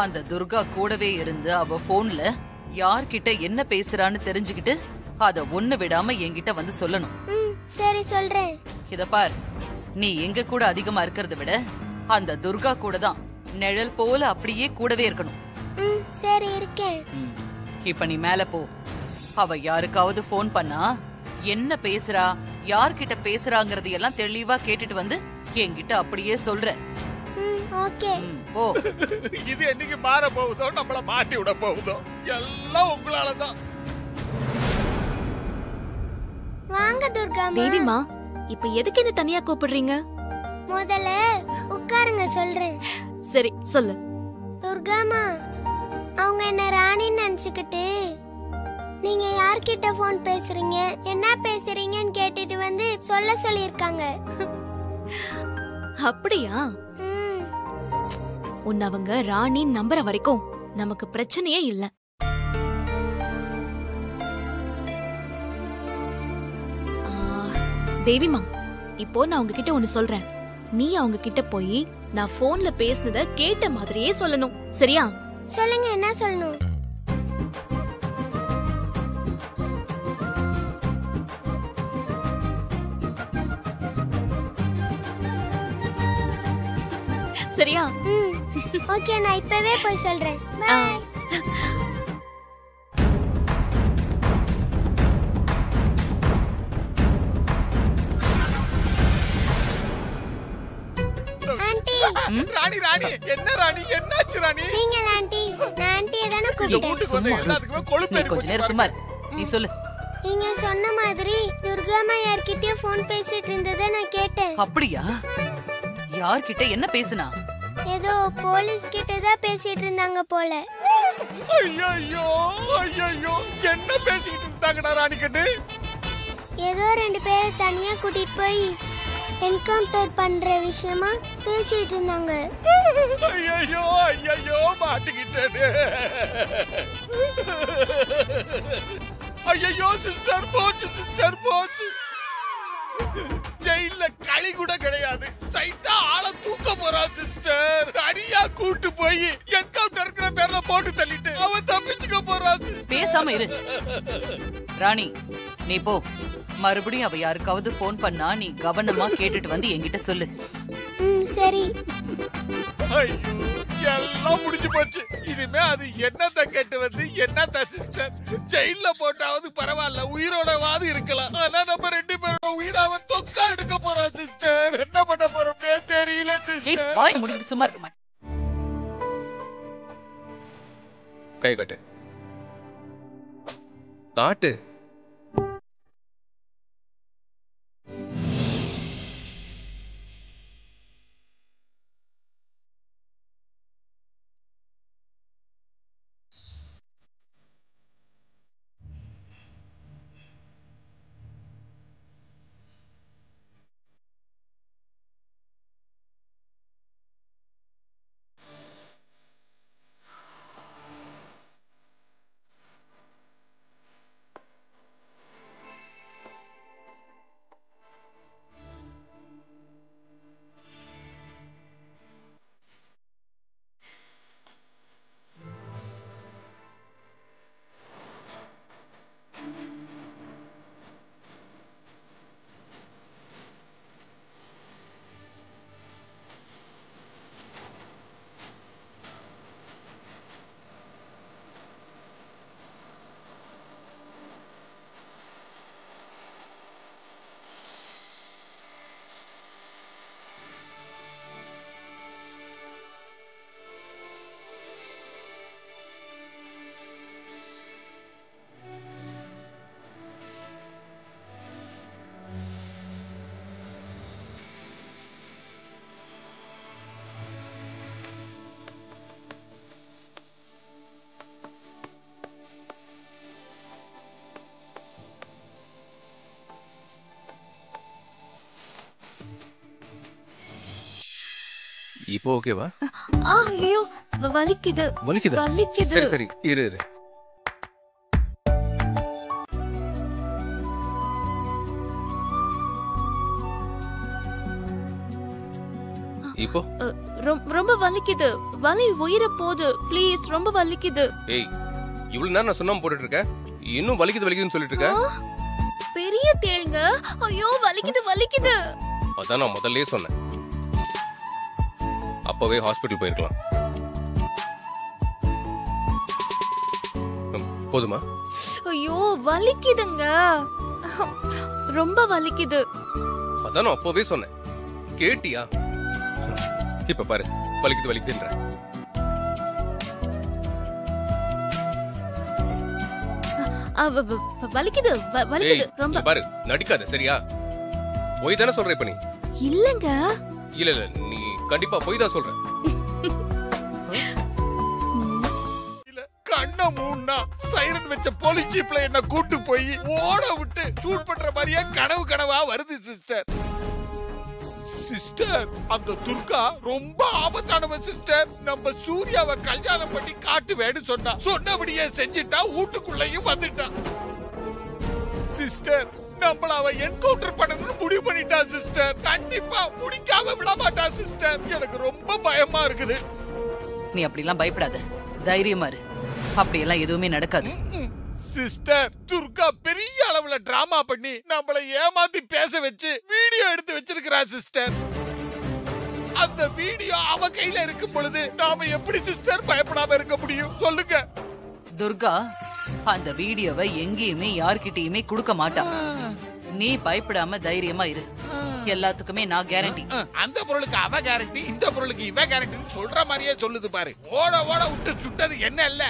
அந்த துர்கா கூடவே இருந்து அவ போன்ல யார்கிட்ட என்ன பேசுறான்னு தெரிஞ்சுக்கிட்டு அத ஒண்ணு விடாம என்கிட்ட வந்து சொல்லணும். சரி சொல்றேன். இத பார், நீ எங்க கூட அதிகமா இருக்கிறத விட அந்த துர்கா கூட தான் நிழல் போல அப்படியே கூடவே இருக்கணும். சரி இருக்கேன். இப்ப நீ மேல போ. அவ யாருக்காவது போன் பண்ணா என்ன பேசுறா, யார்கிட்ட பேசுறாங்கறது எல்லாம் தெளிவா கேட்டுட்டு வந்து என்கிட்ட அப்படியே சொல்ற. ஓகே. போ. இது என்னைக்கு மாற போகுதோ, நம்மள மாட்டி விட போகுதோ, எல்லாம் உங்களாலதான். வாங்க துர்கா. தேவிமா, இப்ப எதுக்கு என்ன தனியா கூப்பிடுறீங்க? முதல்ல உட்காருங்க சொல்றேன். சரி சொல்லு. துர்காமா, அவங்க என்ன ராணின்னு நினைச்சுக்கிட்டு நீங்க யார்கிட்ட போன் பேசுறீங்க, என்ன பேசுறீங்கன்னு கேட்டுட்டு வந்து சொல்ல சொல்லிருக்காங்க. அப்படியா? உன்னை அவங்க ராணி நம்புற வரைக்கும் நமக்கு பிரச்சனையே இல்ல. தேவிமா, இப்போ நான் அவங்க கிட்ட ஒன்னு சொல்றேன். நீ அவங்க கிட்ட போய் நான் போன்ல பேசுனத கேட்ட மாதிரியே சொல்லணும், சரியா? சொல்லுங்க, என்ன சொல்லணும்? சரியா? ஓகே, நான் இப்பவே போய் சொல்றேன். பை. ஆண்டி. ராணி ராணி, என்ன ராணி, என்னாச்சு ராணி? நீங்க ஆண்டி, நான் ஆண்டியை தானே கூப்பிட்டேன். எல்லாத்துக்குமே கொழுப்பு. கொஞ்ச நேரம் சும்மா நீ சொல்லு. நீங்க சொன்ன மாதிரி துர்காமா யார்கிட்டயும் போன் பேசிட்டு இருந்ததை நான் கேட்டேன். அப்படியா? யார்கிட்ட என்ன பேசுனா? ஏதோ போலீஸ் கிட்ட தான் பேசிட்டு இருந்தாங்க போல. ஐயோ ஐயோ, என்ன பேசிக்கிட்டு இருந்தாங்கடா ராணி கண்ணு? ஏதோ 2 பேரை தனியா கூட்டிட்டு போய் என்கவுண்டர் பண்ற விஷயமா பேசிட்டு இருந்தாங்க. ஐயோ ஐயோ, மாட்டிக்கிட்டேனே. ஐயோ சிஸ்டர் போச்சு, சிஸ்டர் போச்சு. ஜெயில களி கூட கிடையாது, ஸ்ட்ரைட்டா ஆள தூக்க போறா சிஸ்டர். தனியா கூட்டு போய் என்கவுண்டர்ங்கிற பேர்ல போட்டு தள்ளிட்டு அவன் தப்பிச்சுக்க போறா. பேசாம இரு ராணி, நீ போ. மறுபடியும் அவ யாருக்காவது போன் பண்ணா நீ கவனமா கேட்டுட்டு வந்து என்கிட்ட சொல்லு. சரி. ஐயோ, எல்லாம் முடிஞ்சு போச்சு. இனிமே அது என்னத்த கேட்டு வந்து என்னத்த சிஸ்டர், ஜெயில போட்டாவது பரவாயில்ல, உயிரோடவாது இருக்கலாம். ஆனா நம்ம 2 பேரோட உயிராவ தொக்கா எடுக்க போறா சிஸ்டர். என்ன பண்ண போறோம்னே தெரியல சிஸ்டர். வாய் முடிட்டு சும்மா இருக்க மாட்டேன். கை கட்டு, காட்டு. இப்போ ஓகேவா? ஐயோ வலிக்குது. வலிக்குதா? சரி சரி இரு இரு. இப்போ ரொம்ப வலிக்குது. வலி உயிர போகுது. ப்ளீஸ், ரொம்ப வலிக்குது. ஏய், இவ்வளவு நேரம் நான் சொன்னாம போட்டுட்டு இருக்கேன், இன்னும் வலிக்குதுன்னு சொல்லிட்டு இருக்க. பெரிய தேளுங்க. ஐயோ, வலிக்குது. அதான் நான் முதல்லயே சொன்னேன், அப்பவே ஹாஸ்பிடல் போயிருக்கலாம். போதுமா? ஐயோ, வலிக்குதுங்க. ரொம்ப வலிக்குது. அதான் நான் அப்பவே சொன்னேன், கேட்டியா? இப்ப பாரு, வலிக்குதுன்ற. வலிக்குது ரொம்ப. பாரு, நடிக்காத சரியா? போய் தானே சொல்ற இப்ப நீ? இல்லங்க. இல்ல, நீ கண்டிப்பா போய் தான் சொல்ற. கண்ண மூணா சைரன் வச்ச போலீஸ் ஜீப்ல என்ன கூட்டு போய் ஓட விட்டு ஷூட் பண்ற மாதிரியே கனவா வருது சிஸ்டர். சிஸ்டர், அந்த துர்கா ரொம்ப ஆபத்தானவ சிஸ்டர். நம்ம சூர்யாவை கல்யாணம் பண்ணி காட்டுவேன்னு சொன்னபடியே செஞ்சுட்டா, வீட்டுக்குள்ளேயும் வந்துட்டா. சிஸ்டர், நம்மள அவ என்கவுண்டர் பண்ணணும்னு முடிவு பண்ணிட்டா சிஸ்டர். கண்டிப்பா முடிக்காம விட மாட்டா சிஸ்டர். எனக்கு ரொம்ப பயமா இருக்குது. நீ அப்படிலாம் பயப்படாத, தைரியமா இரு. அப்படியெல்லாம் எதுவுமே நடக்காது. சிஸ்டர், துர்கா பெரிய அளவுல டிராமா பண்ணி நம்மள ஏமாத்தி பேச வச்சு வீடியோ எடுத்து வச்சிருக்கிறா சிஸ்டர். அந்த வீடியோ அவ கையில இருக்கும் பொழுது நாம எப்படி சிஸ்டர் பயப்படாம இருக்க முடியும் சொல்லுங்க? துர்கா அந்த வீடியோவை எங்கேயுமே யார்கிட்டயுமே கொடுக்க மாட்டா. நீ பயப்படாம தைரியமா இரு. எல்லாத்துக்குமே நான் கேரண்டி. அந்த பொருளுக்கு அவ கேரண்டி, இந்த பொருளுக்கு இவ கேரண்டி சொல்ற மாதிரியே சொல்லுது பாரு. ஓட விட்டு சுட்டது என்ன இல்ல.